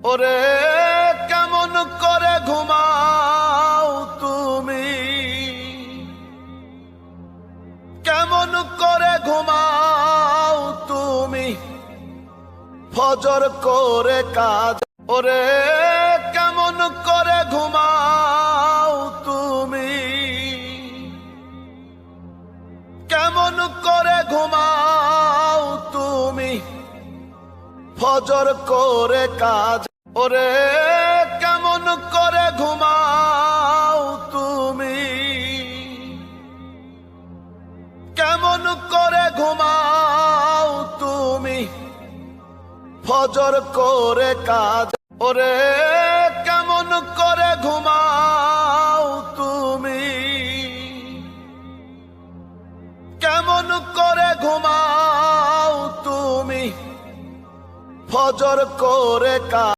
ওরে কেমন করে ঘুমাও তুমি, কেমন করে ঘুমাও তুমি ফজর করে কাজ। ওরে কেমন করে ঘুমাও তুমি, কেমন করে ঘুমাও তুমি ফজর করে কাজ। ওরে কেমন করে ঘুমাও তুমি, কেমন করে ঘুমাও তুমি ফজর করে কাজ। ওরে কেমন করে ঘুমাও তুমি, কেমন করে ঘুমাও তুমি ফজর করে কাজ।